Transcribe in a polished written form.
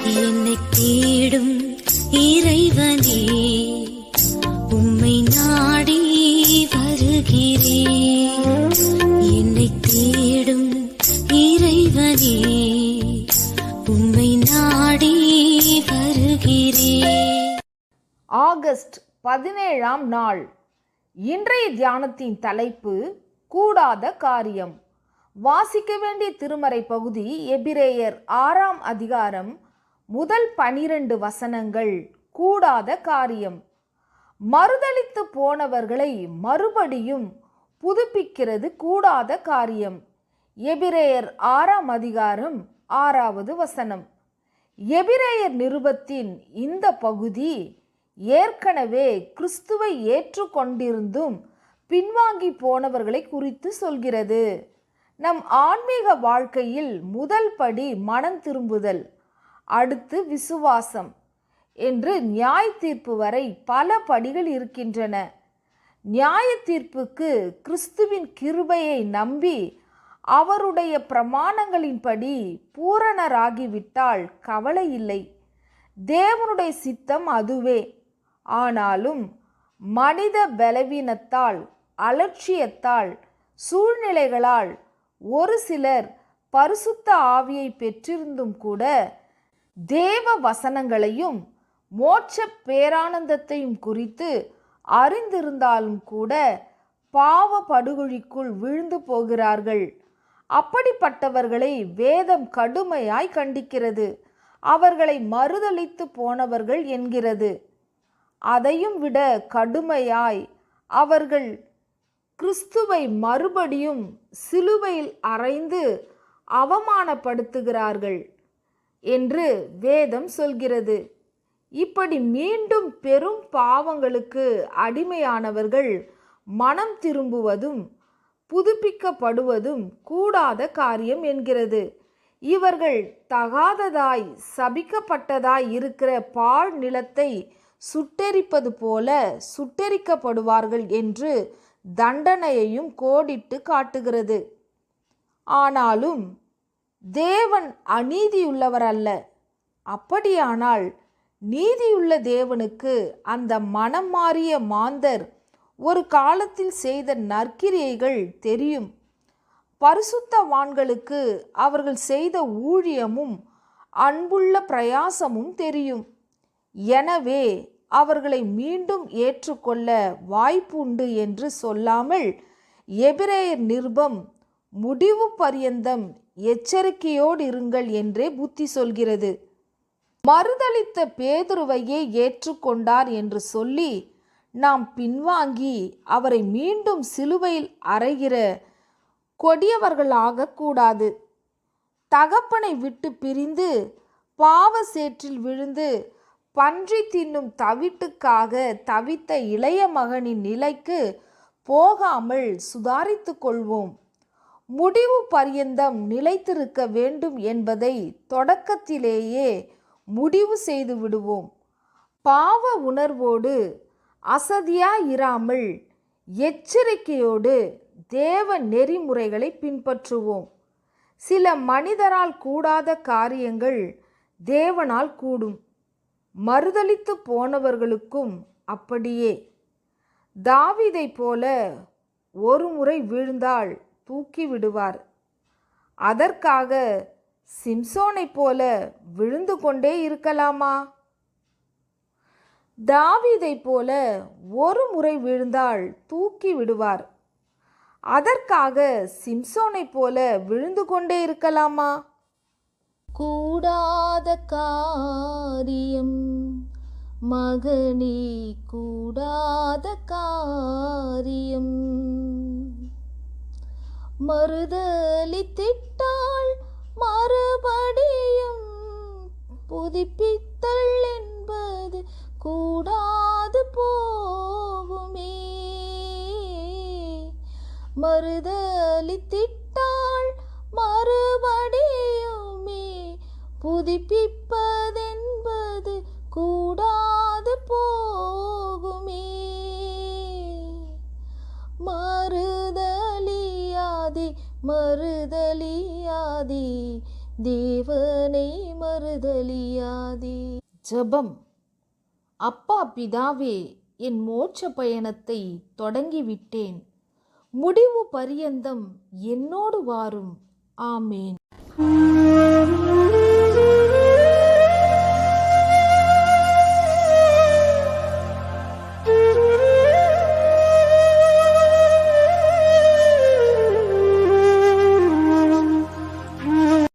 என்னை தேடும் இறைவனே, உம்மை நாடி வருகிறேன். என்னை தேடும் இறைவனே, உம்மை நாடி வருகிறேன். ஆகஸ்ட் 17ஆம் நாள். இன்றைய தியானத்தின் தலைப்பு கூடாத காரியம். வாசிக்க வேண்டிய திருமறை பகுதி எபிரேயர் 6ஆம் அதிகாரம் முதல் 12 வசனங்கள். கூடாத காரியம். மறுதலித்து போனவர்களை மறுபடியும் புதுப்பிக்கிறது கூடாத காரியம். எபிரேயர் 6ஆம் அதிகாரம் 6வது வசனம். எபிரேயர் நிருபத்தின் இந்த பகுதி ஏற்கனவே கிறிஸ்துவை ஏற்றுக்கொண்டிருந்தும் பின்வாங்கி போனவர்களை குறித்து சொல்கிறது. நம் ஆன்மீக வாழ்க்கையில் முதல் படி மனம் திரும்புதல், அடுத்து விசுவாசம் என்று நியாய தீர்ப்பு வரை பல படிகள் இருக்கின்றன. நியாய தீர்ப்புக்கு கிறிஸ்துவின் கிருபையை நம்பி அவருடைய பிரமாணங்களின்படி பூரணராகிவிட்டால் கவலை இல்லை. தேவனுடைய சித்தம் அதுவே. ஆனாலும் மனித பலவீனத்தால், அலட்சியத்தால், சூழ்நிலைகளால் ஒரு சிலர் பரிசுத்த ஆவியை பெற்றிருந்தும் கூட தேவ வசனங்களையும் மோட்ச பேரானந்தத்தையும் குறித்து அறிந்திருந்தாலும் கூட பாவ படுகொழிக்குள் விழுந்து போகிறார்கள். அப்படிப்பட்டவர்களை வேதம் கடுமையாய் கண்டிக்கிறது. அவர்களை மறுதலித்து போனவர்கள் என்கிறது. அதையும் விட கடுமையாய் அவர்கள் கிறிஸ்துவை மறுபடியும் சிலுவையில் அறைந்து அவமானப்படுத்துகிறார்கள் என்று வேதம் சொல்கிறது. இப்படி மீண்டும் பெரும் பாவங்களுக்கு அடிமையானவர்கள் மனம் திரும்புவதும் புதுப்பிக்கப்படுவதும் கூடாத காரியம் என்கிறது. இவர்கள் தகாததாய் சபிக்கப்பட்டதாய் இருக்கிற பாழ் நிலத்தை சுட்டெரிப்பது போல சுட்டெரிக்கப்படுவார்கள் என்று தண்டனையையும் கோடிட்டு காட்டுகிறது. ஆனாலும் தேவன் அநீதியுள்ளவர் அல்ல. அப்படியானால் நீதியுள்ள தேவனுக்கு அந்த மனம் மாறிய மாந்தர் ஒரு காலத்தில் செய்த நற்கிரியைகள் தெரியும். பரிசுத்தவான்களுக்கு அவர்கள் செய்த ஊழியமும் அன்புள்ள பிரயாசமும் தெரியும். எனவே அவர்களை மீண்டும் ஏற்றுக்கொள்ள வாய்ப்பு உண்டு என்று சொல்லாமல் எபிரேயர் நிருபம் முடிவு பரியந்தம் எச்சரிக்கையோடு இருங்கள் என்றே புத்தி சொல்கிறது. மறுதலித்த பேதுருவையே ஏற்றுக்கொண்டார் என்று சொல்லி நாம் பின்வாங்கி அவரை மீண்டும் சிலுவையில் அறைகிற கொடியவர்களாக கூடாது. தகப்பனை விட்டு பிரிந்து பாவ சேற்றில் விழுந்து பன்றி தின்னும் தவிட்டுக்காக தவித்த இளைய மகனின் நிலைக்கு போகாமல் சுதாரித்து கொள்வோம். முடிவு பரியந்தம் நிலைத்திருக்க வேண்டும் என்பதை தொடக்கத்திலேயே முடிவு செய்து விடுவோம். பாவ உணர்வோடு அசதியாயிராமல் எச்சரிக்கையோடு தேவ நெறிமுறைகளை பின்பற்றுவோம். சில மனிதரால் கூடாத காரியங்கள் தேவனால் கூடும். மறுதலித்து போனவர்களுக்கும் அப்படியே. தாவீதை போல ஒரு முறை வீழ்ந்தால் தூக்கி விடுவார். அதற்காக சிம்சோனை போல விழுந்து கொண்டே இருக்கலாமா? தாவீதை போல ஒரு முறை வீழ்ந்தால் தூக்கி விடுவார். அதற்காக சிம்சோனை போல விழுந்து கொண்டே இருக்கலாமா? கூடாத காரியம் மகனே, கூடாத காரியம். மறுதலித்திட்டால் மறுபடியும் புதுப்பித்தல் என்பது கூடாது போகுமே. மறுதலித்திட்டால் மறுபடியுமே புதுப்பிப்பதென்பது கூடாது போகுமே. மறுதலியாதே மறுதலியாதே தேவனை மறுதலியாதே. ஜெபம். அப்பா பிதாவே, என் மோட்ச பயணத்தை தொடங்கிவிட்டேன். முடிவு பரியந்தம் என்னோடு வாரும். ஆமேன்.